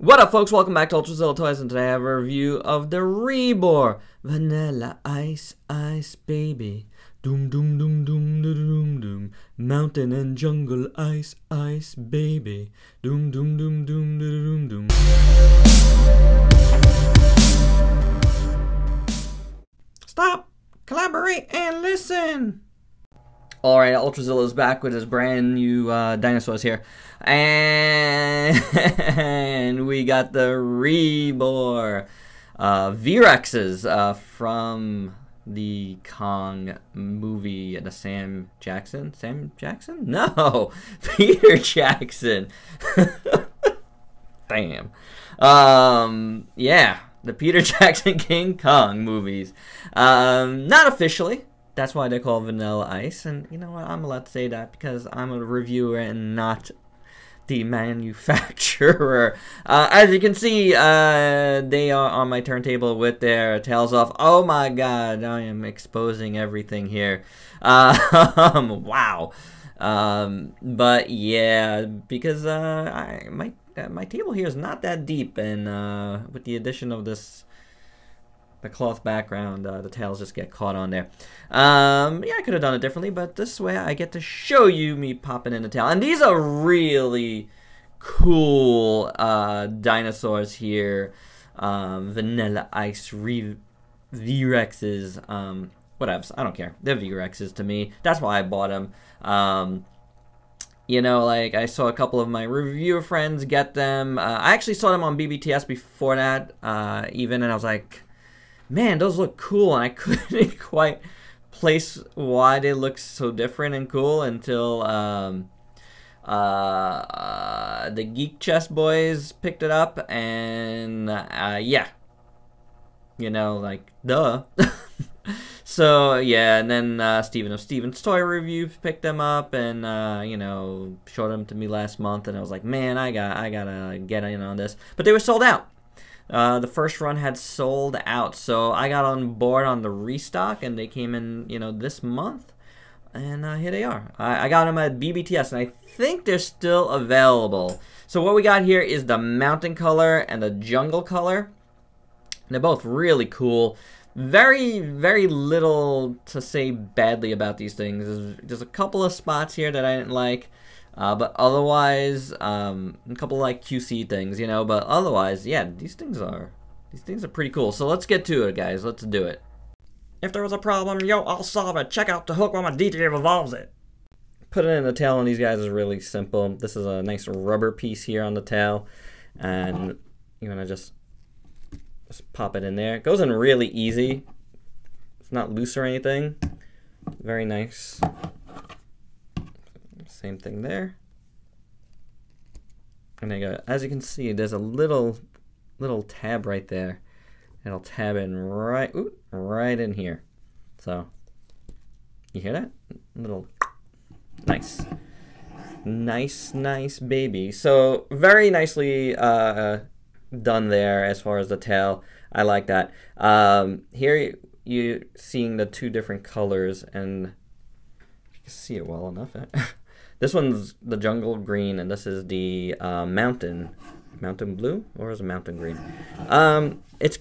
What up, folks? Welcome back to Ultrazilla Toys, and today I have a review of the Rebor Vanilla Ice Ice Baby. Doom doom doom doom doom doom doom. Mountain and jungle ice ice baby. Doom doom doom doom doom doom doom. Stop, collaborate, and listen. Alright, Ultrazilla is back with his brand new dinosaurs here. And we got the Rebor V-Rexes from the Kong movie, the Sam Jackson? No! Peter Jackson. Damn. Yeah, the Peter Jackson King Kong movies. Not officially. That's why they're called Vanilla Ice, and you know what? I'm allowed to say that because I'm a reviewer and not the manufacturer. As you can see, they are on my turntable with their tails off. Oh my god, I am exposing everything here. Wow. But yeah, because my table here is not that deep, and with the addition of the cloth background, the tails just get caught on there. Yeah, I could have done it differently, but this way I get to show you me popping in the tail. And these are really cool dinosaurs here. Vanilla Ice V-Rexes. Whatevs, I don't care. They're V-Rexes to me. That's why I bought them. You know, like, I saw a couple of my reviewer friends get them. I actually saw them on BBTS before that, even, and I was like, man, those look cool, and I couldn't quite place why they look so different and cool until the Geek Chest boys picked it up, and yeah, you know, like, duh. So yeah, and then Steven of Steven's Toy Reviews picked them up, and you know, showed them to me last month, and I was like, man, I gotta get in on this, but they were sold out. The first run had sold out, so I got on board on the restock, and they came in, you know, this month, and here they are. I got them at BBTS, and I think they're still available. So what we got here is the mountain color and the jungle color. They're both really cool. Very, very little to say badly about these things. There's a couple of spots here that I didn't like. But otherwise, a couple of, like, QC things, you know, but otherwise, yeah, these things are pretty cool. So let's get to it, guys. Let's do it. If there was a problem, yo, I'll solve it. Check out the hook while my DJ revolves it. Putting in the tail on these guys is really simple. This is a nice rubber piece here on the tail, and you want to just pop it in there. It goes in really easy. It's not loose or anything. Very nice. Same thing there. And I got, as you can see, there's a little tab right there. It'll tab in right in here. So you hear that? Little nice baby. So very nicely done there as far as the tail. I like that. Here you're seeing the two different colors, and you can see it well enough. This one's the jungle green, and this is the mountain blue, or is it mountain green? It's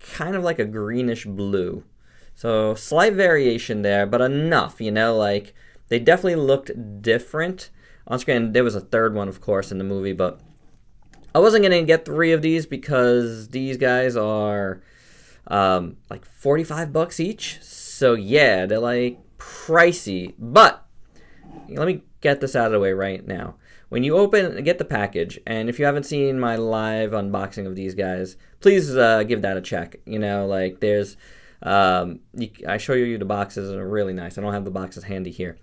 kind of like a greenish blue, so slight variation there, but enough, you know, like, they definitely looked different on screen. There was a third one, of course, in the movie, but I wasn't gonna get 3 of these because these guys are like 45 bucks each, so yeah, they're like pricey, but let me get this out of the way right now. When you get the package, and if you haven't seen my live unboxing of these guys, please give that a check. You know, like, there's, I show you the boxes, and they're really nice. I don't have the boxes handy here.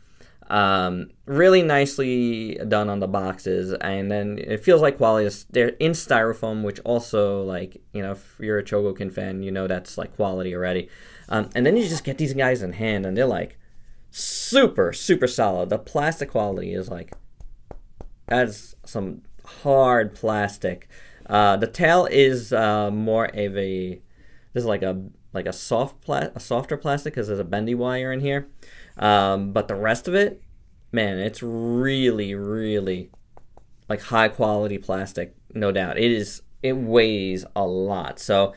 Really nicely done on the boxes, and then it feels like quality. They're in styrofoam, which also, like, you know, if you're a Chogokin fan, you know that's like quality already. And then you just get these guys in hand, and they're like super solid. The plastic quality is like, that's some hard plastic. The tail is more of a, this is like a softer plastic because there's a bendy wire in here. But the rest of it, man, it's really like high quality plastic, no doubt. It weighs a lot. So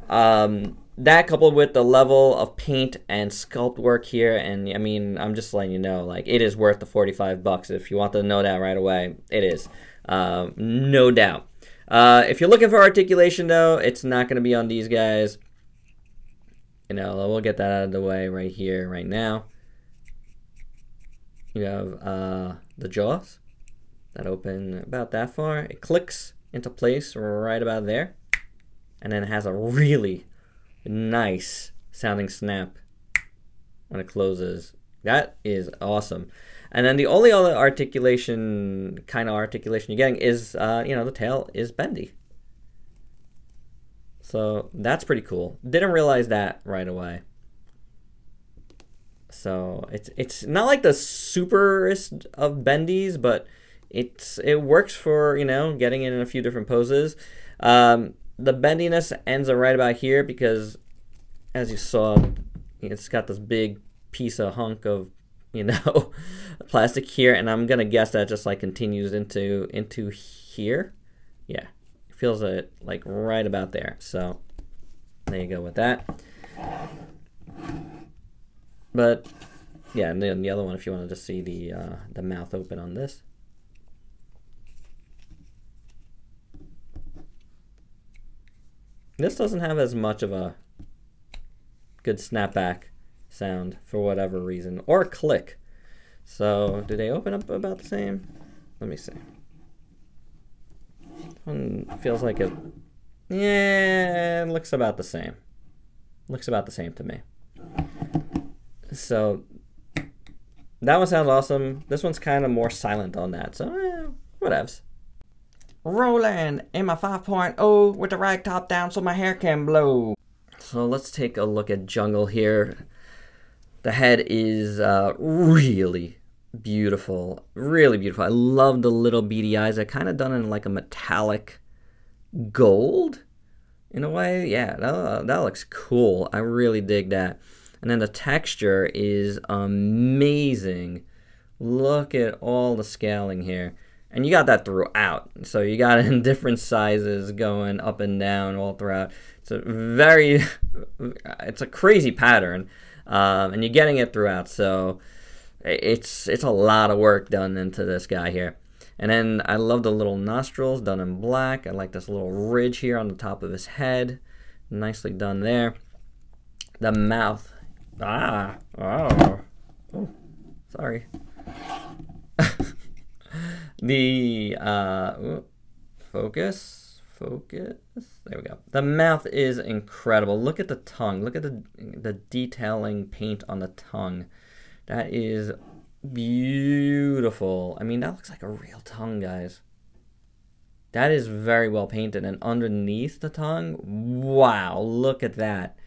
that coupled with the level of paint and sculpt work here, and I mean, I'm just letting you know, like, it is worth the $45. If you want to know that right away, it is. No doubt. If you're looking for articulation, though, it's not going to be on these guys. You know, we'll get that out of the way right here, right now. You have the jaws that open about that far. It clicks into place right about there. And then it has a really nice sounding snap when it closes. That is awesome. And then the only other kind of articulation you're getting is, you know, the tail is bendy. So that's pretty cool. Didn't realize that right away. So it's not like the superest of bendies, but it works for, you know, getting it in a few different poses. The bendiness ends right about here because, as you saw, it's got this big piece of hunk of, you know, plastic here, and I'm gonna guess that just like continues into here. Yeah, it feels it like right about there. So there you go with that. But yeah, and then the other one, if you want to just see the mouth open on this. This doesn't have as much of a good snapback sound for whatever reason, or click. So do they open up about the same? Let me see. One feels like it. Yeah, it looks about the same. Looks about the same to me. So that one sounds awesome. This one's kind of more silent on that. So whatevs. Rolling in my 5.0 with the rag top down so my hair can blow. So let's take a look at Jungle here. The head is really beautiful. Really beautiful. I love the little beady eyes. They're kind of done in like a metallic gold in a way. Yeah, that looks cool. I really dig that. And then the texture is amazing. Look at all the scaling here. And you got that throughout. So you got it in different sizes going up and down all throughout. It's a crazy pattern. And you're getting it throughout. So it's a lot of work done into this guy here. And then I love the little nostrils done in black. I like this little ridge here on the top of his head. Nicely done there. The mouth. Oh, sorry. The focus, there we go. The mouth is incredible. Look at the tongue. Look at the detailing paint on the tongue. That is beautiful. I mean, that looks like a real tongue, guys. That is very well painted. And underneath the tongue, wow, look at that.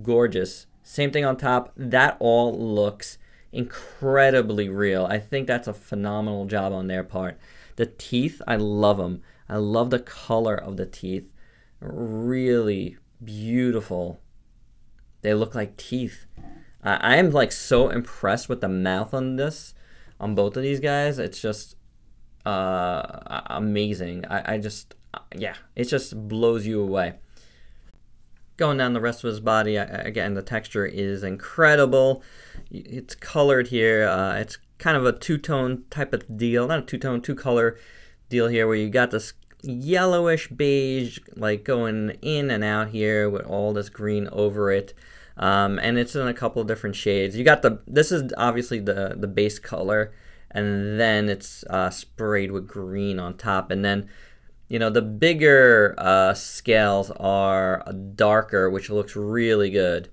Gorgeous. Same thing on top. That all looks incredibly real. I think that's a phenomenal job on their part. The teeth, I love them. I love the color of the teeth. Really beautiful. They look like teeth. I am like so impressed with the mouth on this, on both of these guys. It's just amazing. Yeah, it just blows you away. Going down the rest of his body, again, the texture is incredible. It's colored here. It's kind of a two-tone type of deal. Not a two-tone, two-color deal here where you got this yellowish beige like going in and out here with all this green over it. And it's in a couple of different shades. You got this is obviously the base color, and then it's sprayed with green on top. And then, you know, the bigger scales are darker, which looks really good.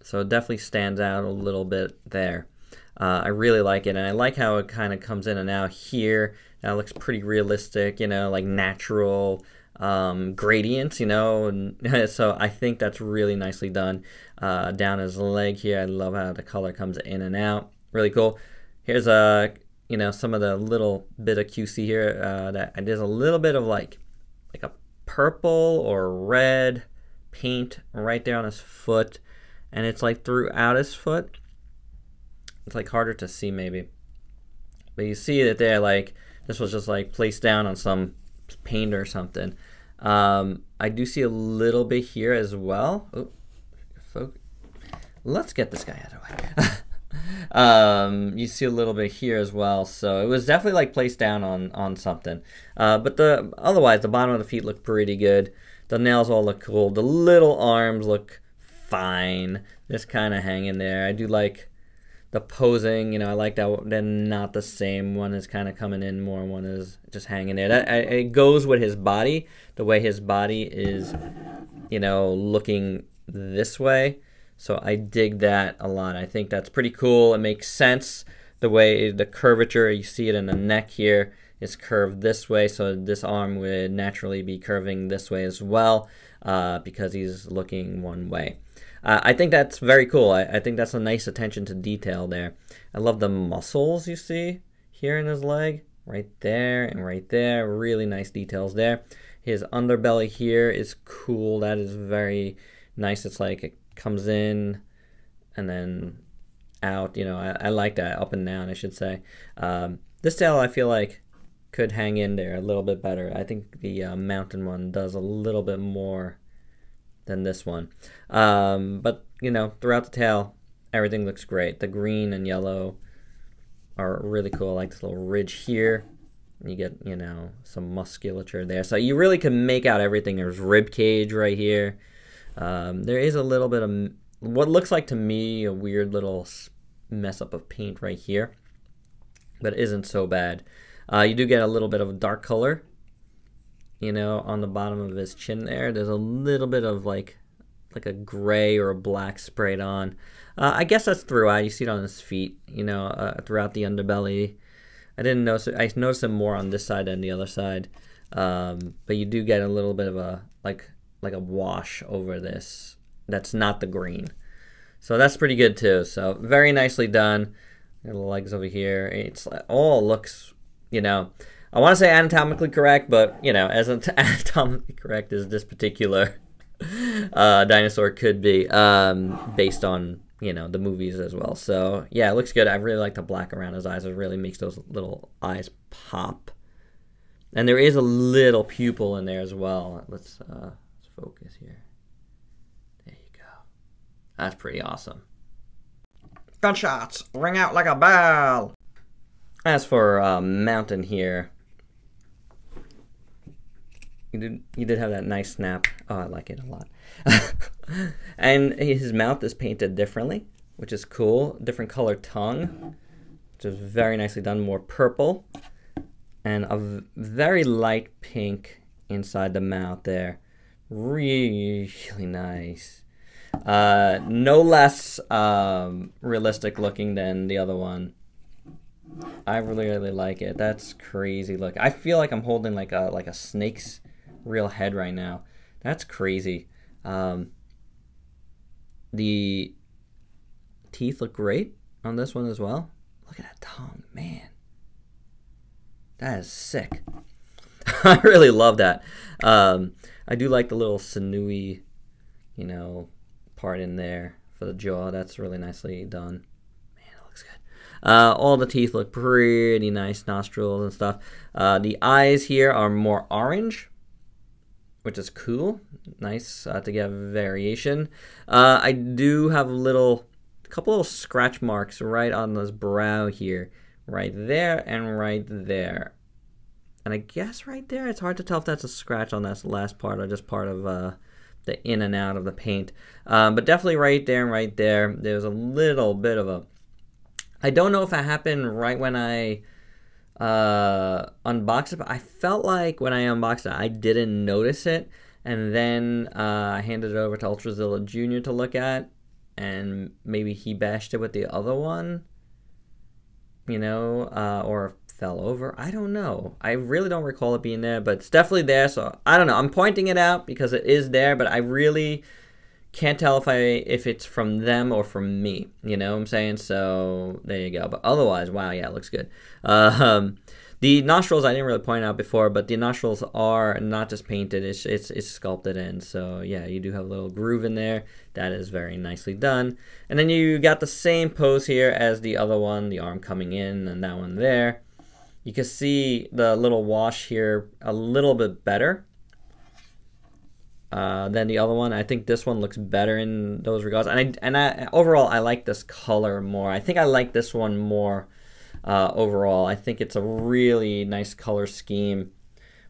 So it definitely stands out a little bit there. I really like it, and I like how it kind of comes in and out here. That looks pretty realistic, you know, like natural gradients, you know. And so I think that's really nicely done. Down his leg here, I love how the color comes in and out. Really cool. Here's you know, some of the little bit of QC here. That there's a little bit of like a purple or red paint right there on his foot, and it's like throughout his foot. It's like harder to see maybe, but you see that there, like this was just like placed down on some paint or something. I do see a little bit here as well. Oh, let's get this guy out of the way. You see a little bit here as well, so it was definitely like placed down on something. But otherwise, the bottom of the feet look pretty good. The nails all look cool. The little arms look fine. Just kind of hanging there. I do like the posing. You know, I like that they're not the same. One is kind of coming in more. One is just hanging there. It goes with his body. The way his body is, you know, looking this way. So I dig that a lot. I think that's pretty cool. It makes sense. The way the curvature, you see it in the neck here, is curved this way. So this arm would naturally be curving this way as well because he's looking one way. I think that's very cool. I think that's a nice attention to detail there. I love the muscles you see here in his leg. Right there and right there. Really nice details there. His underbelly here is cool. That is very nice. It's like it comes in and then out. You know, I like that. Up and down, I should say. This tail, I feel like, could hang in there a little bit better. I think the mountain one does a little bit more than this one. But, you know, throughout the tail, everything looks great. The green and yellow are really cool. I like this little ridge here. You get, you know, some musculature there. So you really can make out everything. There's rib cage right here. There is a little bit of what looks like to me a weird little mess up of paint right here, but it isn't so bad. You do get a little bit of dark color, you know, on the bottom of his chin there. There's a little bit of like a gray or a black sprayed on. I guess that's throughout. You see it on his feet, you know, throughout the underbelly. I didn't notice it. I noticed it more on this side than the other side. But you do get a little bit of a like a wash over this. That's not the green. So that's pretty good too. So very nicely done. The legs over here. It's all looks, you know, I want to say anatomically correct, but you know, as anatomically correct as this particular dinosaur could be, based on, you know, the movies as well. So yeah, it looks good. I really like the black around his eyes. It really makes those little eyes pop. And there is a little pupil in there as well. Let's focus here. There you go. That's pretty awesome. Gunshots ring out like a bell. As for mountain here, you did have that nice snap. Oh, I like it a lot. And his mouth is painted differently, which is cool. Different colored tongue, which is very nicely done. More purple. And a very light pink inside the mouth there. Really nice. No less realistic looking than the other one. I really like it. That's crazy look. I feel like I'm holding like a snake's real head right now. That's crazy. The teeth look great on this one as well. Look at that tongue, man. That is sick. I really love that. I do like the little sinewy, you know, part in there for the jaw. That's really nicely done. Man, it looks good. All the teeth look pretty nice, nostrils and stuff. The eyes here are more orange, which is cool. Nice to get variation. I do have a couple of scratch marks right on this brow here. Right there and right there. And I guess right there, it's hard to tell if that's a scratch on that last part or just part of the in and out of the paint. But definitely right there and right there, there's a little bit of a... I don't know if it happened right when I unboxed it, but I felt like when I unboxed it, I didn't notice it. And then I handed it over to Ultrazilla Jr. to look at, and maybe he bashed it with the other one, you know, or fell over. I don't know. I really don't recall it being there, but it's definitely there. So I don't know. I'm pointing it out because it is there, but I really can't tell if it's from them or from me. You know what I'm saying? So there you go. But otherwise, wow, yeah, it looks good. The nostrils I didn't really point out before, but the nostrils are not just painted, it's sculpted in. So yeah, you do have a little groove in there. That is very nicely done. And then you got the same pose here as the other one, the arm coming in and that one there. You can see the little wash here a little bit better than the other one. I think this one looks better in those regards. And I overall, I like this color more. I think I like this one more overall. I think it's a really nice color scheme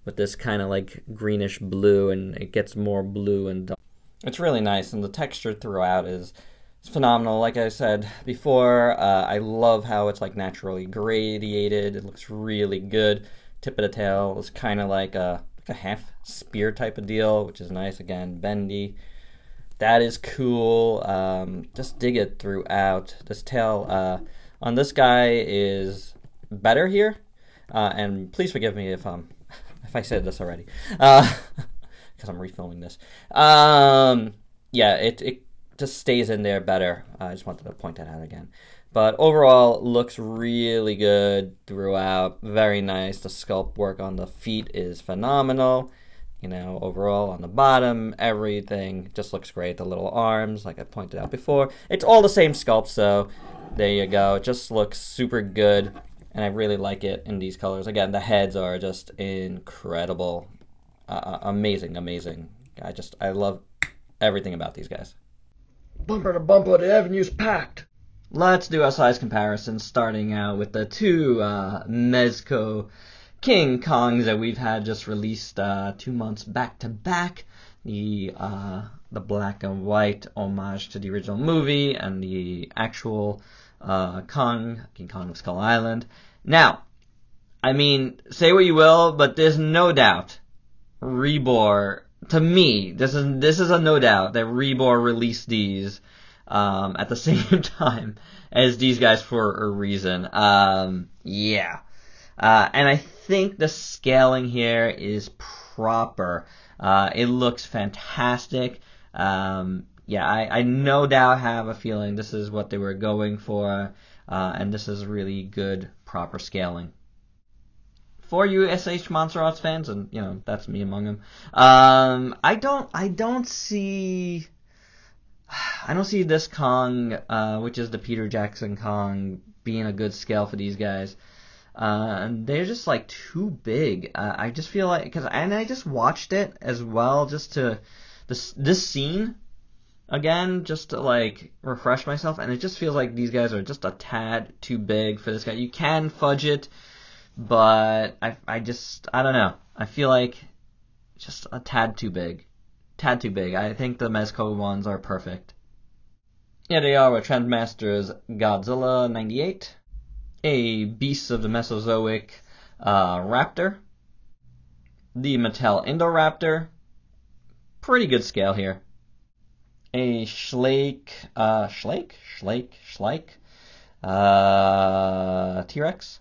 with this kind of like greenish blue, and it gets more blue and dark. It's really nice, and the texture throughout is phenomenal. Like I said before, I love how it's like naturally gradiated. It looks really good. Tip of the tail is kind of like a half spear type of deal, which is nice. Again, bendy. That is cool. Just dig it throughout. This tail on this guy is better here, and please forgive me if I said this already, because I'm refilming this. Yeah, it just stays in there better. I just wanted to point that out again. But overall, looks really good throughout. Very nice. The sculpt work on the feet is phenomenal. You know, overall on the bottom, everything just looks great. The little arms, like I pointed out before. It's all the same sculpt, so there you go. It just looks super good, and I really like it in these colors. Again, the heads are just incredible. Amazing, amazing. I love everything about these guys. Bumper to bumper, the avenue's packed. Let's do our size comparison, starting out with the two Mezco King Kongs that we've had just released 2 months back to back. The black and white homage to the original movie, and the actual King Kong of Skull Island. Now, I mean, say what you will, but there's no doubt Rebor, to me, this is a no doubt that Rebor released these at the same time as these guys for a reason. Yeah. And I think the scaling here is proper. It looks fantastic. Yeah, I no doubt have a feeling this is what they were going for, and this is really good, proper scaling. For you SH Monster Arts fans, and you know that's me among them, I don't see this Kong, which is the Peter Jackson Kong, being a good scale for these guys. They're just like too big. I just feel like, and I just watched it as well, just to this scene again, just to like refresh myself, and it just feels like these guys are just a tad too big for this guy. You can fudge it, but I don't know. I feel like just a tad too big. Tad too big. I think the Mezco ones are perfect. Yeah, they are with Trendmaster's Godzilla 98, a Beast of the Mesozoic Raptor, the Mattel Indoraptor, pretty good scale here, a Schleich T-Rex,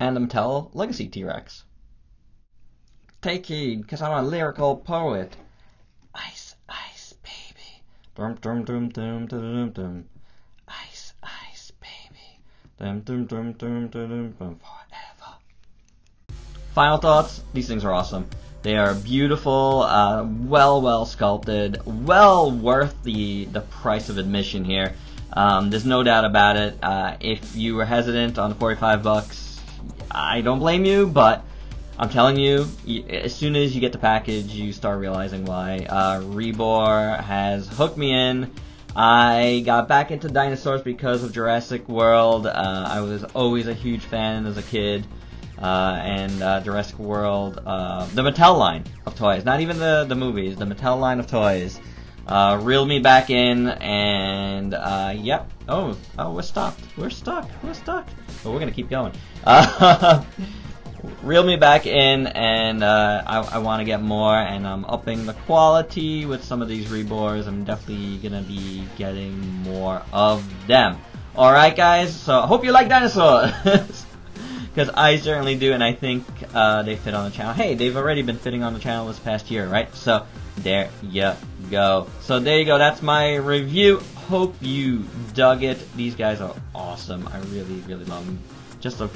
and the Mattel Legacy T-Rex. Take heed, because I'm a lyrical poet. Ice, ice, baby. Dum dum dum dum dum dum. Ice, ice, baby. Dum dum dum dum dum dum. Forever. Final thoughts. These things are awesome. They are beautiful, well sculpted, well worth the price of admission here. There's no doubt about it. If you were hesitant on the $45, I don't blame you, but I'm telling you, as soon as you get the package, you start realizing why. Rebor has hooked me in. I got back into dinosaurs because of Jurassic World. I was always a huge fan as a kid. And Jurassic World, the Mattel line of toys, not even the movies, the Mattel line of toys, reeled me back in, and, yep, oh, we're stuck, but we're gonna keep going. Reeled me back in, and I want to get more, and I'm upping the quality with some of these Rebors. I'm definitely gonna be getting more of them. Alright guys, so I hope you like dinosaurs! Because I certainly do, and I think they fit on the channel. Hey, they've already been fitting on the channel this past year, right? So, there you go. So, there you go. That's my review. Hope you dug it. These guys are awesome. I really love them. Just a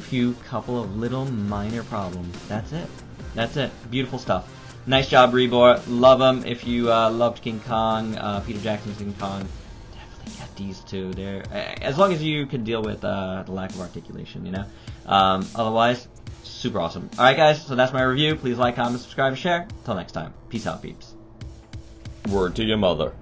couple of little minor problems. That's it. That's it. Beautiful stuff. Nice job, Rebor. Love them. If you loved King Kong, Peter Jackson's King Kong, definitely get these two. They're, as long as you can deal with the lack of articulation, you know. Otherwise, super awesome. Alright guys, so that's my review. Please like, comment, subscribe, and share. Until next time. Peace out, peeps. Word to your mother.